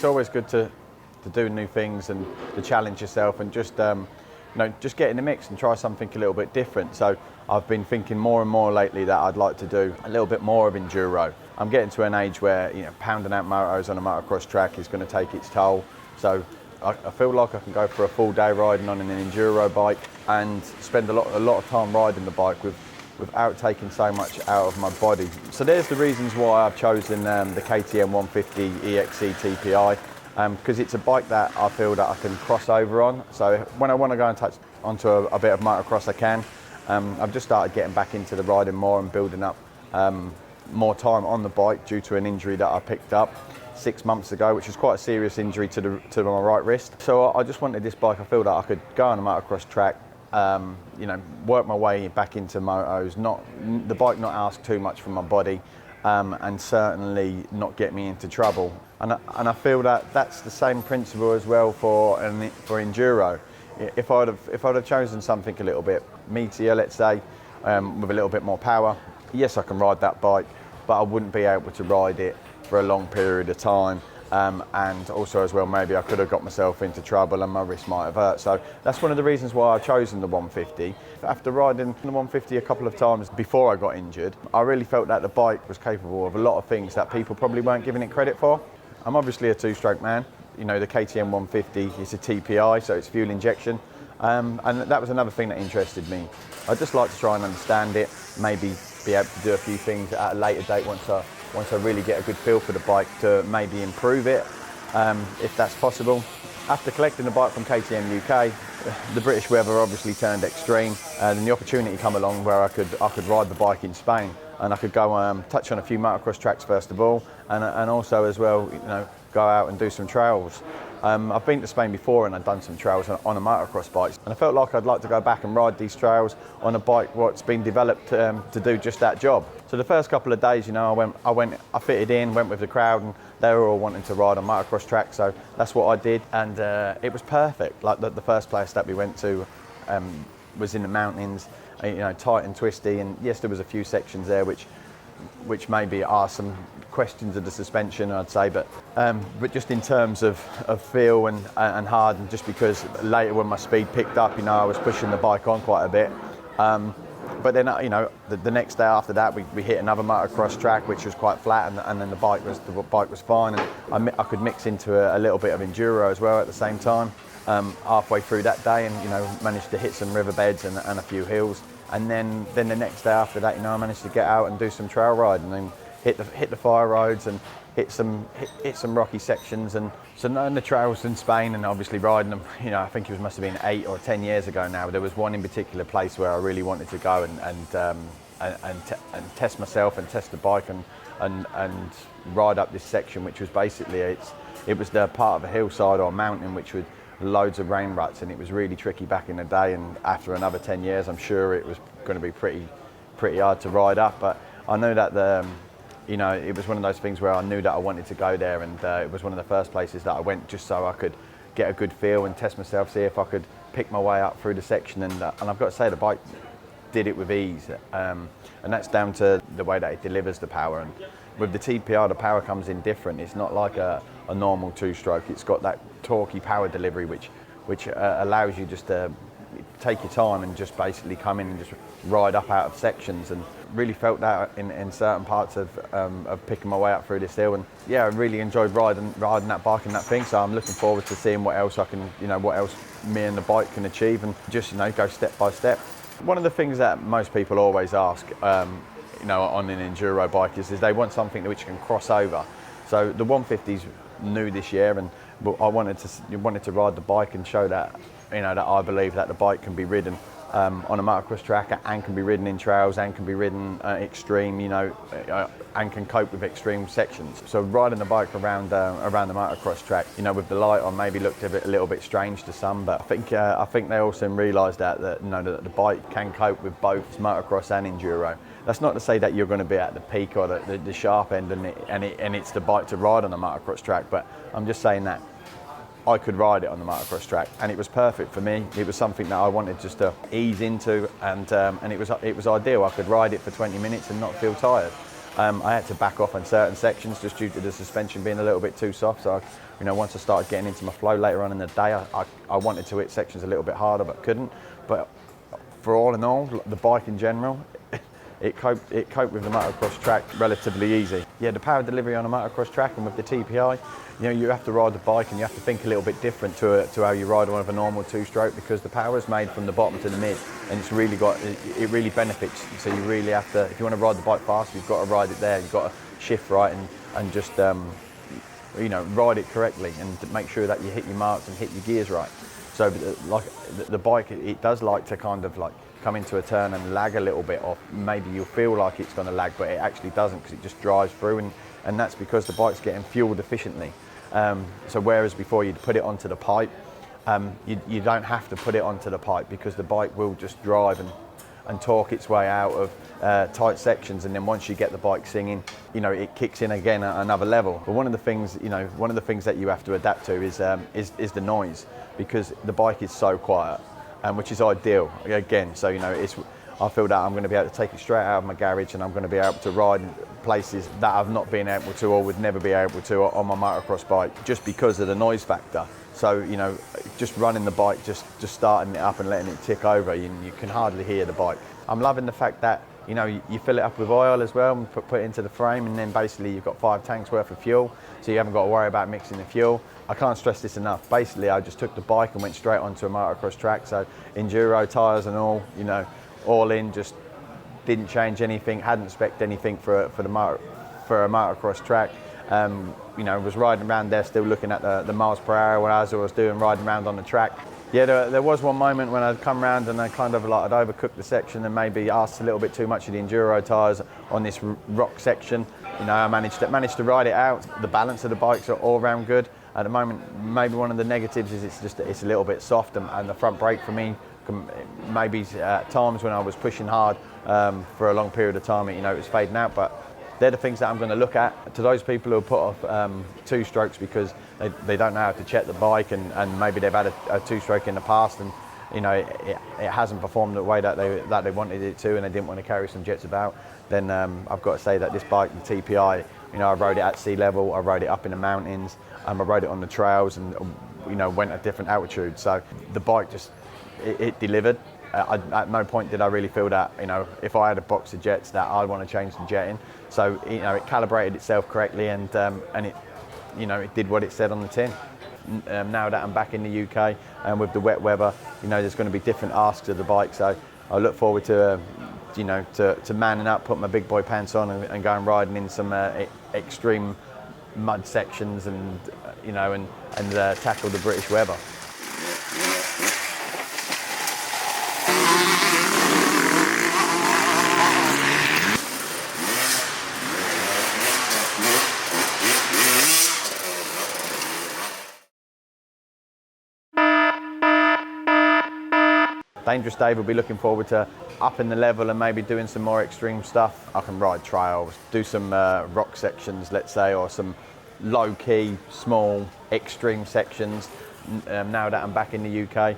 it's always good to do new things and to challenge yourself and just just get in the mix and try something a little bit different. So I've been thinking more and more lately that I'd like to do a little bit more of enduro. I'm getting to an age where pounding out motos on a motocross track is going to take its toll. So I feel like I can go for a full day riding on an enduro bike and spend a lot of time riding the bike without taking so much out of my body. So there's the reasons why I've chosen the KTM 150 EXC TPI, because it's a bike that I feel that I can cross over on. So when I want to go and touch onto a bit of motocross, I can. I've just started getting back into the riding more and building up more time on the bike due to an injury that I picked up 6 months ago, which is quite a serious injury to my right wrist. So I just wanted this bike. I feel that I could go on a motocross track, work my way back into motos, the bike not ask too much from my body, and certainly not get me into trouble. And I feel that that's the same principle as well for enduro. If I'd have chosen something a little bit meatier, let's say, with a little bit more power, yes, I can ride that bike, but I wouldn't be able to ride it for a long period of time. And also as well, maybe I could have got myself into trouble and my wrist might have hurt. So that's one of the reasons why I've chosen the 150. After riding the 150 a couple of times before I got injured, I really felt that the bike was capable of a lot of things that people probably weren't giving it credit for. I'm obviously a two-stroke man. The KTM 150 is a TPI, so it's fuel injection. And that was another thing that interested me. I'd just like to try and understand it, maybe be able to do a few things at a later date once I really get a good feel for the bike to maybe improve it, if that's possible. After collecting the bike from KTM UK, the British weather obviously turned extreme, and the opportunity came along where I could ride the bike in Spain, and I could go touch on a few motocross tracks first of all, and also as well, go out and do some trails. I've been to Spain before and I've done some trails on a motocross bike, and I felt like I'd like to go back and ride these trails on a bike what's been developed to do just that job. So the first couple of days, I fitted in, went with the crowd, and they were all wanting to ride on motocross tracks, so that's what I did, and it was perfect. Like the first place that we went to was in the mountains, tight and twisty, and yes, there was a few sections there which maybe are some questions of the suspension, I'd say, but just in terms of feel and hard, and just because later when my speed picked up, I was pushing the bike on quite a bit. But then, the next day after that, we hit another motocross track which was quite flat, and then the bike was fine, and I could mix into a little bit of enduro as well at the same time. Halfway through that day, and managed to hit some riverbeds and a few hills. And then the next day after that, I managed to get out and do some trail riding and hit the fire roads and hit some rocky sections, and so knowing the trails in Spain and obviously riding them, I think it must have been 8 or 10 years ago now. There was one in particular place where I really wanted to go and test myself and test the bike and ride up this section, which was basically it was the part of a hillside or a mountain which would loads of rain ruts, and it was really tricky back in the day, and after another 10 years I'm sure it was going to be pretty hard to ride up. But I know that it was one of those things where I knew that I wanted to go there, and it was one of the first places that I went just so I could get a good feel and test myself, see if I could pick my way up through the section, and I've got to say the bike did it with ease, and that's down to the way that it delivers the power. And with the TPR, the power comes in different. It's not like a normal two-stroke. It's got that torquey power delivery which allows you just to take your time and just basically come in and just ride up out of sections, and really felt that in certain parts of picking my way up through this hill. And yeah, I really enjoyed riding that bike and that thing, so I'm looking forward to seeing what else I can, what else me and the bike can achieve, and just go step by step. One of the things that most people always ask on an enduro bike is they want something which can cross over. So the 150's new this year, and I wanted to ride the bike and show that that I believe that the bike can be ridden on a motocross track, and can be ridden in trails, and can be ridden extreme, and can cope with extreme sections. So riding the bike around the motocross track, with the light on, maybe looked a little bit strange to some, but I think they also realised that the bike can cope with both motocross and enduro. That's not to say that you're going to be at the peak or the sharp end, and it's the bike to ride on a motocross track, but I'm just saying that I could ride it on the motocross track, and it was perfect for me. It was something that I wanted just to ease into, and it was ideal. I could ride it for 20 minutes and not feel tired. I had to back off on certain sections just due to the suspension being a little bit too soft. So, once I started getting into my flow later on in the day, I wanted to hit sections a little bit harder, but couldn't. But for all in all, the bike in general, it coped with the motocross track relatively easy. Yeah, the power delivery on a motocross track and with the TPI, you have to ride the bike and you have to think a little bit different to how you ride one of a normal two-stroke, because the power is made from the bottom to the mid, and it really benefits. So you really have to, if you want to ride the bike fast, you've got to ride it there. You've got to shift right and just ride it correctly and make sure that you hit your marks and hit your gears right. So like the bike, it does like to kind of like come into a turn and lag a little bit, or maybe you'll feel like it's going to lag, but it actually doesn't, because it just drives through, and that's because the bike's getting fueled efficiently. So whereas before you'd put it onto the pipe, you don't have to put it onto the pipe, because the bike will just drive and torque its way out of tight sections, and then once you get the bike singing, it kicks in again at another level. But one of the things that you have to adapt to is the noise, because the bike is so quiet, which is ideal again. So I feel that I'm going to be able to take it straight out of my garage, and I'm going to be able to ride in places that I've not been able to, or would never be able to, on my motocross bike, just because of the noise factor. So just running the bike, just starting it up and letting it tick over, you can hardly hear the bike. I'm loving the fact that you fill it up with oil as well and put it into the frame, and then basically you've got 5 tanks worth of fuel, so you haven't got to worry about mixing the fuel. I can't stress this enough. Basically, I just took the bike and went straight onto a motocross track, so enduro tyres and all in, just didn't change anything, hadn't spec'd anything for a motocross track. Was riding around there still looking at the miles per hour as I was doing, riding around on the track. Yeah, there was one moment when I'd come round and I'd overcooked the section and maybe asked a little bit too much of the enduro tyres on this rock section. I managed to ride it out. The balance of the bikes are all round good. At the moment, maybe one of the negatives is it's a little bit soft, and the front brake for me, maybe at times when I was pushing hard for a long period of time, it was fading out. But they're the things that I'm going to look at. To those people who put off two-strokes because they don't know how to check the bike, and maybe they've had a two-stroke in the past, and it hasn't performed the way that they wanted it to, and they didn't want to carry some jets about, then I've got to say that this bike, the TPI, I rode it at sea level, I rode it up in the mountains, I rode it on the trails, and went at different altitudes. So the bike it delivered. At no point did I really feel that if I had a box of jets that I'd want to change the jet in. So it calibrated itself correctly, and it did what it said on the tin. Now that I'm back in the UK and with the wet weather, there's going to be different asks of the bike. So I look forward to to manning up, put my big boy pants on, and going riding in some extreme mud sections, and tackle the British weather. Dangerous Dave will be looking forward to upping the level and maybe doing some more extreme stuff. I can ride trails, do some rock sections, let's say, or some low-key, small, extreme sections now that I'm back in the UK.